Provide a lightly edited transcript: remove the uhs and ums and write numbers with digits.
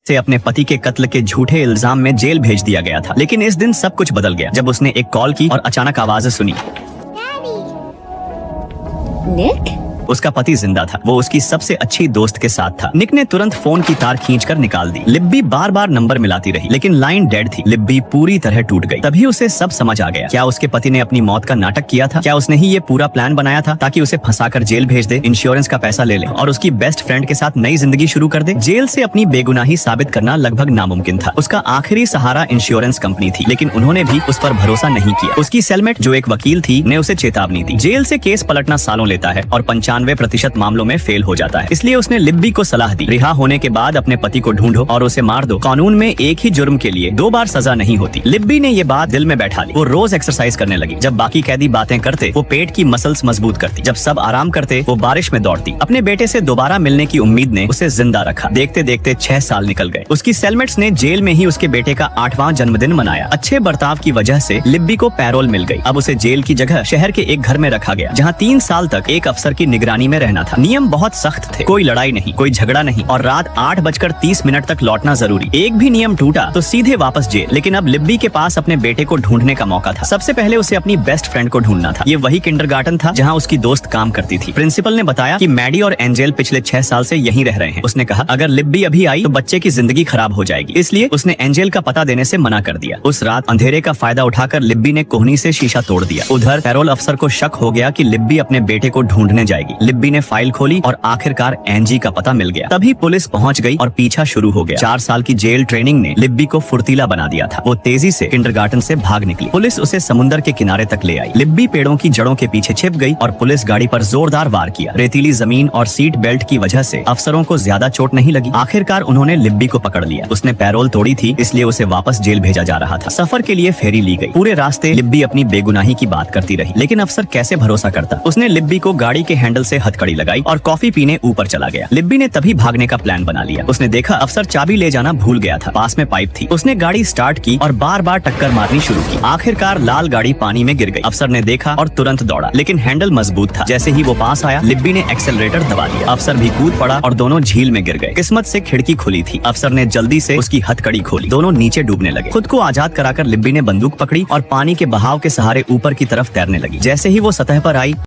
से अपने पति के कत्ल के झूठे इल्जाम में जेल भेज दिया गया था। लेकिन इस दिन सब कुछ बदल गया जब उसने एक कॉल की और अचानक आवाज सुनी। निक? उसका पति जिंदा था। वो उसकी सबसे अच्छी दोस्त के साथ था। निक ने तुरंत फोन की तार खींचकर निकाल दी। लिब्बी बार बार नंबर मिलाती रही लेकिन लाइन डेड थी। लिब्बी पूरी तरह टूट गई। तभी उसे सब समझ आ गया। क्या उसके पति ने अपनी मौत का नाटक किया था? क्या उसने ही ये पूरा प्लान बनाया था ताकि उसे फंसाकर जेल भेज दे, इंश्योरेंस का पैसा ले ले और उसकी बेस्ट फ्रेंड के साथ नई जिंदगी शुरू कर दे? जेल से अपनी बेगुनाही साबित करना लगभग नामुमकिन था। उसका आखिरी सहारा इंश्योरेंस कंपनी थी, लेकिन उन्होंने भी उस पर भरोसा नहीं किया। उसकी सेलमेट जो एक वकील थी ने उसे चेतावनी दी। जेल से केस पलटना सालों लेता है और 95% मामलों में फेल हो जाता है। इसलिए उसने लिब्बी को सलाह दी, रिहा होने के बाद अपने पति को ढूंढो और उसे मार दो। कानून में एक ही जुर्म के लिए 2 बार सजा नहीं होती। लिब्बी ने ये बात दिल में बैठा ली। वो रोज एक्सरसाइज करने लगी। जब बाकी कैदी बातें करते वो पेट की मसल्स मजबूत करती। जब सब आराम करते वो बारिश में दौड़ती। अपने बेटे से दोबारा मिलने की उम्मीद ने उसे जिंदा रखा। देखते देखते 6 साल निकल गए। उसकी सेलमेट्स ने जेल में ही उसके बेटे का 8वां जन्मदिन मनाया। अच्छे बर्ताव की वजह से लिब्बी को पैरोल मिल गई। अब उसे जेल की जगह शहर के एक घर में रखा गया जहाँ 3 साल तक एक अफसर की निगरानी में रहना था। नियम बहुत सख्त थे। कोई लड़ाई नहीं, कोई झगड़ा नहीं और रात 8:30 तक लौटना जरूरी। एक भी नियम टूटा तो सीधे वापस जेल। लेकिन अब लिब्बी के पास अपने बेटे को ढूंढने का मौका था। सबसे पहले उसे अपनी बेस्ट फ्रेंड को ढूंढना था। ये वही किंडरगार्टन था जहाँ उसकी दोस्त काम करती थी। प्रिंसिपल ने बताया कि मैडी और एंजेल पिछले 6 साल से यहीं रह रहे हैं। उसने कहा अगर लिब्बी अभी आई तो बच्चे की जिंदगी खराब हो जाएगी। इसलिए उसने एंजेल का पता देने से मना कर दिया। उस रात अंधेरे का फायदा उठाकर लिब्बी ने कोहनी से शीशा तोड़ दिया। उधर पैरोल अफसर को शक हो गया कि लिब्बी अपने बेटे को ढूंढने जाएगी। लिब्बी ने फाइल खोली और आखिरकार एंजी का पता मिल गया। तभी पुलिस पहुंच गई और पीछा शुरू हो गया। 4 साल की जेल ट्रेनिंग ने लिब्बी को फुर्तीला बना दिया था। वो तेजी से किंडरगार्टन से भाग निकली। पुलिस उसे समुद्र के किनारे तक ले आई। लिब्बी पेड़ों की जड़ों के पीछे छिप गई और पुलिस गाड़ी पर जोरदार वार किया। रेतीली जमीन और सीट बेल्ट की वजह से अफसरों को ज्यादा चोट नहीं लगी। आखिरकार उन्होंने लिब्बी को पकड़ लिया। उसने पैरोल तोड़ी थी, इसलिए उसे वापस जेल भेजा जा रहा था। सफर के लिए फेरी ली गई। पूरे रास्ते लिब्बी अपनी बेगुनाही की बात करती रही, लेकिन अफसर कैसे भरोसा करता? उसने लिब्बी को गाड़ी के हैंडल से हथकड़ी लगाई और कॉफी पीने ऊपर चला गया। लिब्बी ने तभी भागने का प्लान बना लिया। उसने देखा अफसर चाबी ले जाना भूल गया था। पास में पाइप थी। उसने गाड़ी स्टार्ट की और बार बार टक्कर मारनी शुरू की। आखिरकार लाल गाड़ी पानी में गिर गई। अफसर ने देखा और तुरंत दौड़ा, लेकिन हैंडल मजबूत था। जैसे ही वो पास आया लिब्बी ने एक्सेलरेटर दबा दिया। अफसर भी कूद पड़ा और दोनों झील में गिर गए। किस्मत से खिड़की खुली थी। अफसर ने जल्दी से उसकी हथकड़ी खोली। दोनों नीचे डूबने लगे। खुद को आजाद कराकर लिब्बी ने बंदूक पकड़ी और पानी के बहाव के सहारे ऊपर की तरफ तैरने लगी। जैसे ही वो सतह पर आई